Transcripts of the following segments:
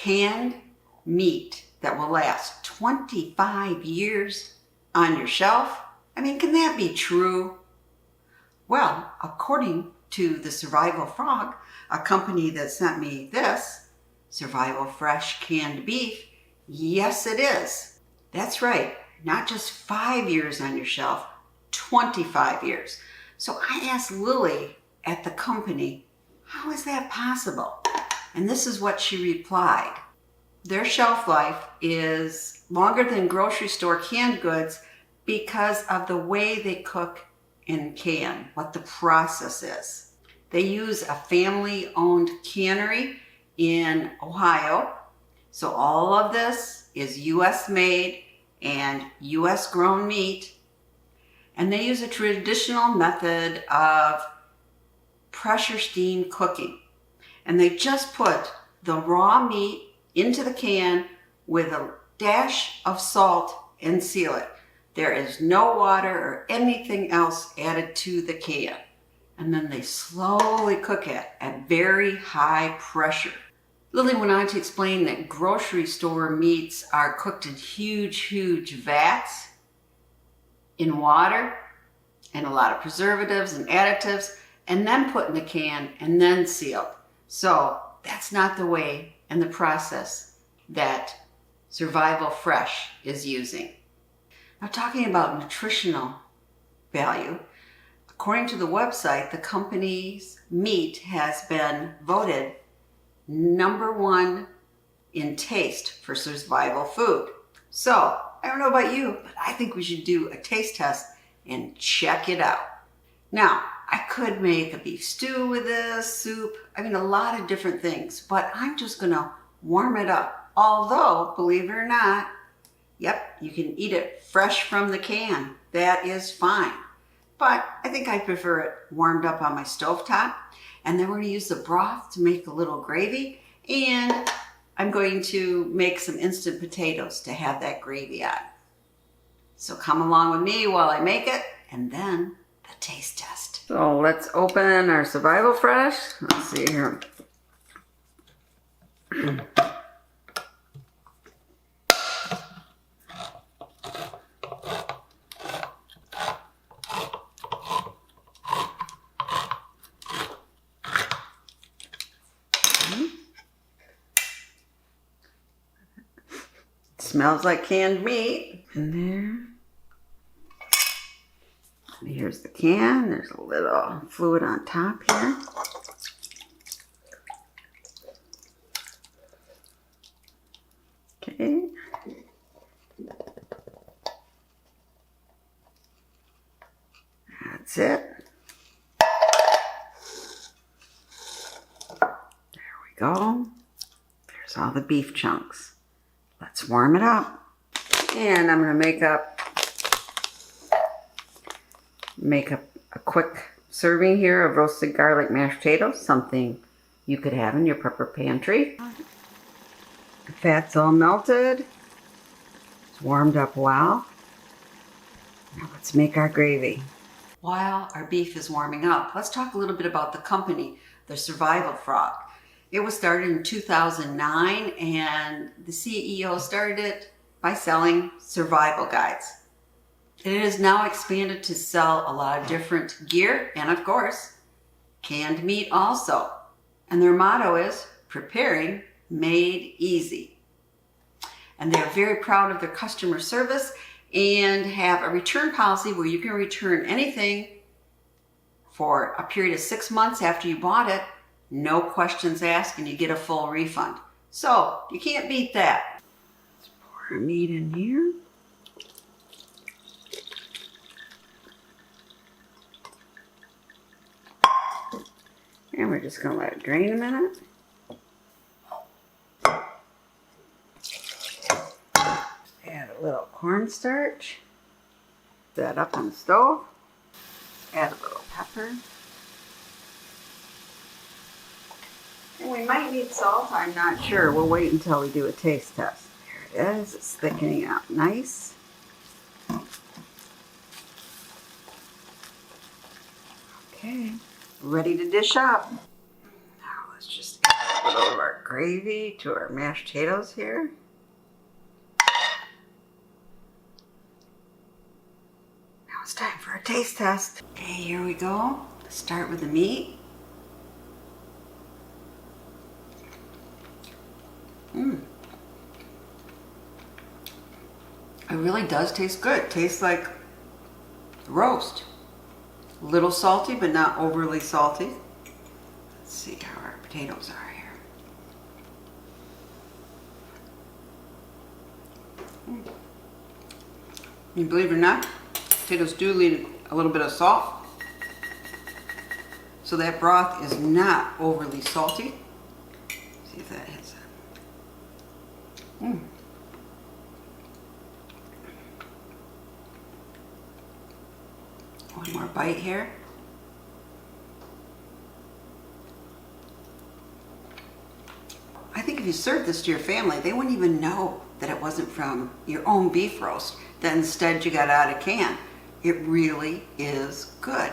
canned meat that will last 25 years on your shelf? I mean, can that be true? Well, according to the Survival Frog, a company that sent me this, Survival Fresh Canned Beef, yes it is. That's right, not just 5 years on your shelf, 25 years. So I asked Lily at the company, how is that possible? And this is what she replied. Their shelf life is longer than grocery store canned goods because of the way they cook and can, what the process is. They use a family-owned cannery in Ohio. So all of this is US made and US grown meat. And they use a traditional method of pressure steam cooking. And they just put the raw meat into the can with a dash of salt and seal it. There is no water or anything else added to the can. And then they slowly cook it at very high pressure. Lily went on to explain that grocery store meats are cooked in huge vats in water and a lot of preservatives and additives, and then put in the can and then sealed. So that's not the way and the process that Survival Fresh is using. Now, talking about nutritional value, according to the website, the company's meat has been voted #1 in taste for survival food. So, I don't know about you, but I think we should do a taste test and check it out. Now, I could make a beef stew with this, soup, I mean a lot of different things, but I'm just gonna warm it up. Although, believe it or not, yep, you can eat it fresh from the can. That is fine. But I think I prefer it warmed up on my stovetop. And then we're gonna use the broth to make a little gravy. And I'm going to make some instant potatoes to have that gravy on. So come along with me while I make it, and then the taste test. So let's open our Survival Fresh. Let's see here. Smells like canned meat in there. And here's the can. There's a little fluid on top here. Okay. That's it. There we go. There's all the beef chunks. Let's warm it up. And I'm going to make a quick serving here of roasted garlic mashed potatoes, something you could have in your prepper pantry. The fat's all melted. It's warmed up well. Now let's make our gravy. While our beef is warming up, let's talk a little bit about the company, the Survival Frog. It was started in 2009, and the CEO started it by selling survival guides. It has now expanded to sell a lot of different gear and, of course, canned meat also. And their motto is, preparing made easy. And they're very proud of their customer service and have a return policy where you can return anything for a period of 6 months after you bought it. No questions asked, and you get a full refund. So, you can't beat that. Let's pour our meat in here. And we're just going to let it drain a minute. Add a little cornstarch. Set up on the stove. Add a little pepper. And we might need salt, I'm not sure. We'll wait until we do a taste test. There it is, it's thickening out nice. Okay, ready to dish up. Now let's just add a little of our gravy to our mashed potatoes here. Now it's time for a taste test. Okay, here we go. Let's start with the meat. It really does taste good. It tastes like roast. A little salty, but not overly salty. Let's see how our potatoes are here. You believe it or not, potatoes do need a little bit of salt. So that broth is not overly salty. See if that hits it. One more bite here. I think if you served this to your family, they wouldn't even know that it wasn't from your own beef roast, that instead you got out of can. It really is good.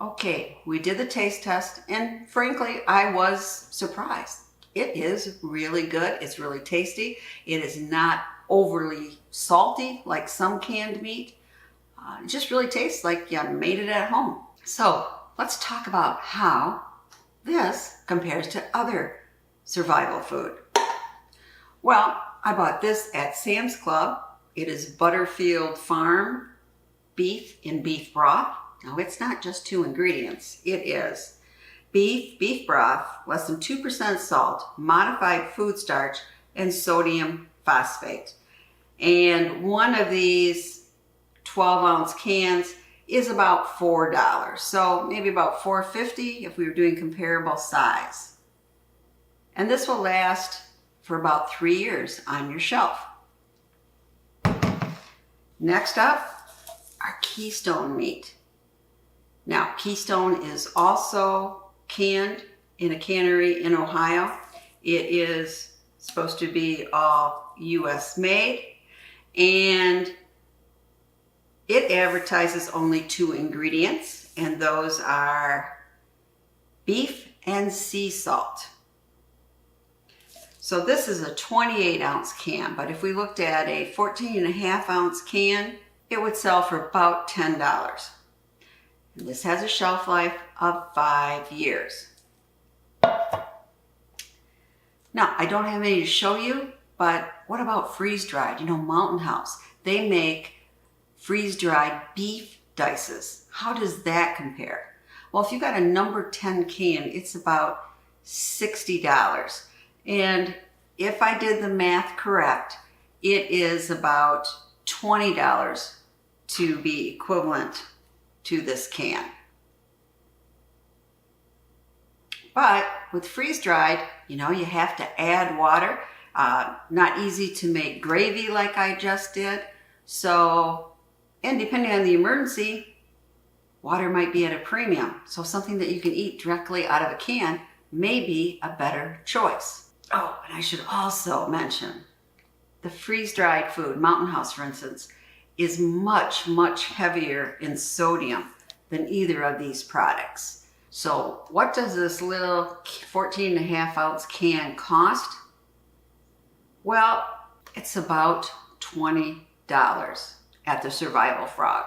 Okay, we did the taste test, and frankly, I was surprised. It is really good. It's really tasty. It is not overly salty like some canned meat. It just really tastes like you made it at home. So let's talk about how this compares to other survival food. Well, I bought this at Sam's Club. It is Butterfield Farm beef in beef broth. Now, it's not just 2 ingredients. It is beef broth, less than 2% salt, modified food starch, and sodium phosphate. And one of these 12-ounce cans is about $4. So maybe about $4.50 if we were doing comparable size. And this will last for about 3 years on your shelf. Next up, our Keystone meat. Now, Keystone is also canned in a cannery in Ohio. It is supposed to be all US made, and it advertises only 2 ingredients, and those are beef and sea salt. So this is a 28-ounce can, but if we looked at a 14.5-ounce can, it would sell for about $10. And this has a shelf life of 5 years. Now, I don't have any to show you, but what about freeze-dried? You know, Mountain House, they make freeze-dried beef dices. How does that compare? Well, if you got a number 10 can, it's about $60. And if I did the math correct, it is about $20 to be equivalent to this can. But with freeze-dried, you know, you have to add water. Not easy to make gravy like I just did. So, and depending on the emergency, water might be at a premium. So something that you can eat directly out of a can may be a better choice. Oh, and I should also mention the freeze-dried food, Mountain House for instance, is much, much heavier in sodium than either of these products. So what does this little 14.5-ounce can cost? Well, it's about $20 at the Survival Frog.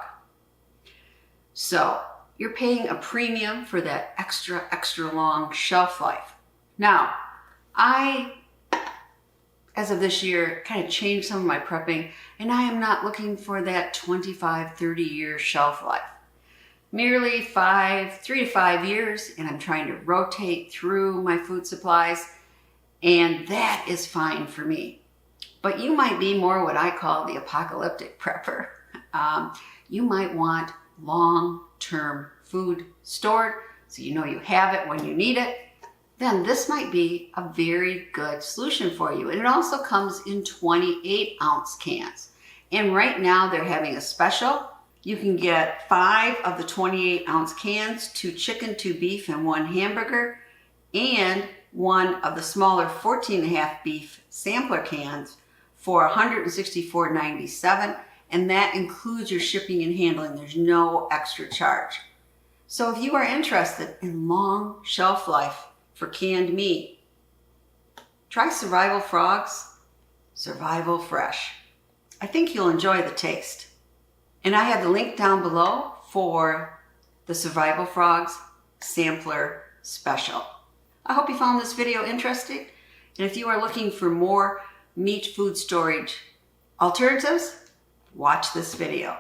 So you're paying a premium for that extra long shelf life. Now, I, as of this year, kind of changed some of my prepping, and I am not looking for that 25, 30-year shelf life. Merely 3 to 5 years, and I'm trying to rotate through my food supplies, and that is fine for me. But you might be more what I call the apocalyptic prepper. You might want long-term food stored, so you know you have it when you need it. Then this might be a very good solution for you. And it also comes in 28-ounce cans. And right now they're having a special. You can get 5 of the 28-ounce cans, 2 chicken, 2 beef, and 1 hamburger, and 1 of the smaller 14.5 beef sampler cans for $164.97. And that includes your shipping and handling. There's no extra charge. So if you are interested in long shelf life for canned meat, Try Survival Frogs, Survival Fresh. I think you'll enjoy the taste. And I have the link down below for the Survival Frogs Sampler Special. I hope you found this video interesting. And if you are looking for more meat food storage alternatives, watch this video.